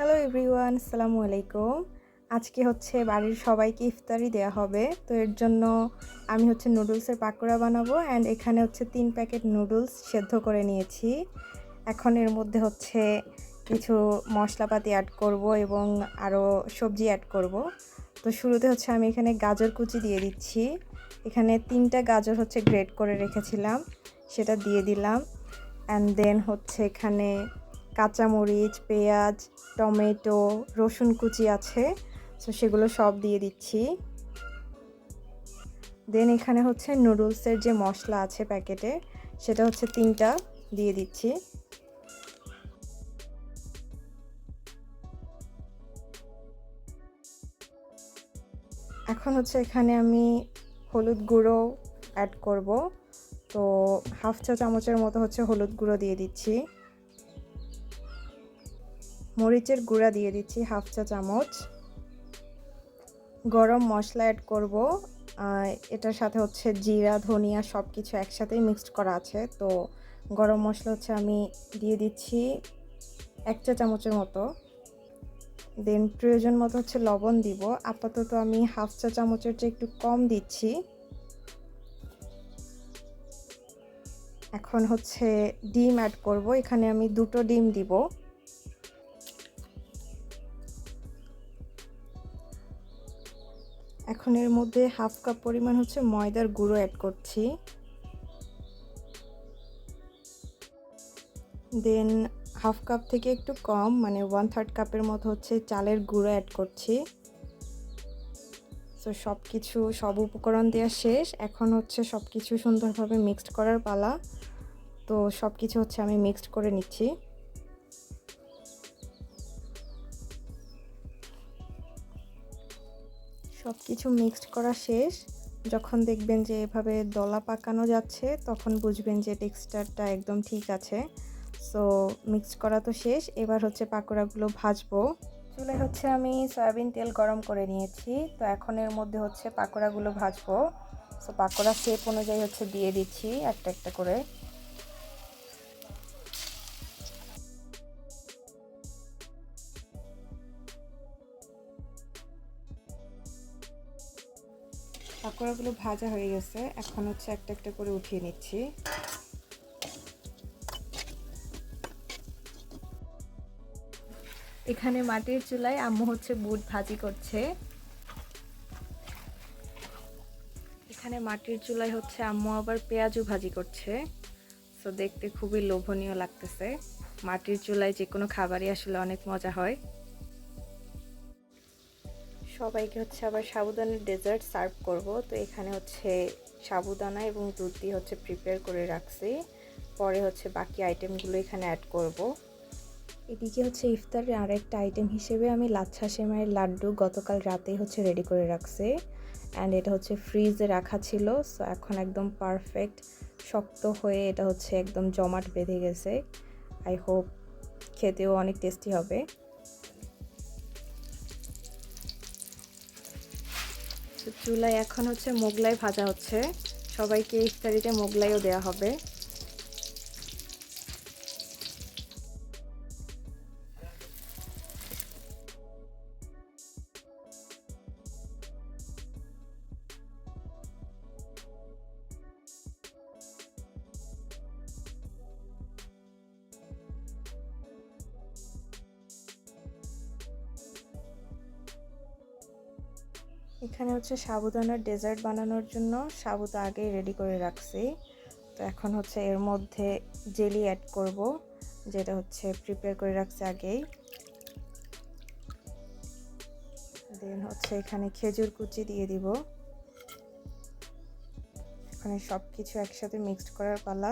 Hello everyone, আসসালামু আলাইকুম। আজকে হচ্ছে বাড়ির সবাইকে ইফতারি দেওয়া হবে। তো এর জন্য আমি হচ্ছে নুডলসের পাকোড়া বানাবো অ্যান্ড এখানে হচ্ছে 3 প্যাকেট নুডলস সেদ্ধ করে নিয়েছি। এখন এর মধ্যে হচ্ছে কিছু মশলাপাতি অ্যাড করব এবং আরও সবজি অ্যাড করব। তো শুরুতে হচ্ছে আমি এখানে গাজর কুচি দিয়ে দিচ্ছি। এখানে 3টা গাজর হচ্ছে গ্রেট করে রেখেছিলাম, সেটা দিয়ে দিলাম। অ্যান্ড দেন হচ্ছে এখানে কাঁচামরিচ, পেঁয়াজ, টমেটো, রসুন কুচি আছে, সো সেগুলো সব দিয়ে দিচ্ছি। দেন এখানে হচ্ছে নুডলসের যে মশলা আছে প্যাকেটে, সেটা হচ্ছে 3টা দিয়ে দিচ্ছি। এখন হচ্ছে এখানে আমি হলুদ গুঁড়ো অ্যাড করব। তো হাফ চা চামচের মতো হচ্ছে হলুদ গুঁড়ো দিয়ে দিচ্ছি। মরিচের গুঁড়া দিয়ে দিচ্ছি হাফ চা চামচ। গরম মশলা অ্যাড করব। এটার সাথে হচ্ছে জিরা, ধনিয়া সব কিছু একসাথেই মিক্সড করা আছে। তো গরম মশলা হচ্ছে আমি দিয়ে দিচ্ছি 1 চা চামচের মতো। দেন প্রয়োজন মতো হচ্ছে লবণ দিব। আপাতত আমি হাফ চা চামচের চেয়ে একটু কম দিচ্ছি। এখন হচ্ছে ডিম অ্যাড করব। এখানে আমি 2টো ডিম দিব। এখন এর মধ্যে হাফ কাপ পরিমাণ হচ্ছে ময়দার গুঁড়ো অ্যাড করছি। দেন হাফ কাপ থেকে একটু কম, মানে 1/3 কাপের মতো হচ্ছে চালের গুঁড়ো অ্যাড করছি। তো সব উপকরণ দেওয়া শেষ। এখন হচ্ছে সব কিছু সুন্দরভাবে মিক্সড করার পালা। তো সব কিছু হচ্ছে আমি মিক্সড করে নিচ্ছি। সব কিছু মিক্সড করা শেষ। যখন দেখবেন যে এভাবে দলা পাকানো যাচ্ছে, তখন বুঝবেন যে টেক্সচারটা একদম ঠিক আছে। সো মিক্সড করা তো শেষ। এবার হচ্ছে পাকোড়াগুলো ভাজবো। চুলায় হচ্ছে আমি সয়াবিন তেল গরম করে নিয়েছি। তো এখন এর মধ্যে হচ্ছে পাকোড়াগুলো ভাজবো। সো পাকোড়া শেপ অনুযায়ী হচ্ছে দিয়ে দিচ্ছি একটা একটা করে। পাকোড়াগুলো ভাজা হয়ে গেছে। এখন হচ্ছে একটা একটা করে উঠিয়ে নিচ্ছি। এখানে মাটির চুলায় আম্মু হচ্ছে বুট ভাজি করছে। এখানে মাটির চুলায় হচ্ছে আম্মু আবার পেঁয়াজু ভাজি করছে। সো দেখতে খুবই লোভনীয় লাগতেছে। মাটির চুলায় যে কোনো খাবারই আসলে অনেক মজা হয়। সবাইকে হচ্ছে আবার সাবুদানার ডেজার্ট সার্ভ করব। তো এখানে হচ্ছে সাবুদানা এবং দুধ দিয়ে হচ্ছে প্রিপেয়ার করে রাখছি। পরে হচ্ছে বাকি আইটেমগুলো এখানে অ্যাড করব। এদিকে হচ্ছে ইফতারের আরেকটা আইটেম হিসেবে আমি লাচ্ছা সেমাইয়ের লাড্ডু গতকাল রাতেই হচ্ছে রেডি করে রাখছি। অ্যান্ড এটা হচ্ছে ফ্রিজে রাখা ছিল। সো এখন একদম পারফেক্ট শক্ত হয়ে এটা হচ্ছে একদম জমাট বেঁধে গেছে। আই হোপ খেতেও অনেক টেস্টি হবে। তো চুলায় এখন হচ্ছে মোগলাই ভাজা হচ্ছে। সবাইকে ইফতারিতে মোগলাইও দেওয়া হবে। এখানে হচ্ছে সাবুদানার ডেজার্ট বানানোর জন্য সাবুটা আগেই রেডি করে রাখছি। তো এখন হচ্ছে এর মধ্যে জেলি অ্যাড করব, যেটা হচ্ছে প্রিপেয়ার করে রাখছি আগেই। দেন হচ্ছে এখানে খেজুর কুচি দিয়ে দিব। এখানে সব কিছু একসাথে মিক্সড করার পালা।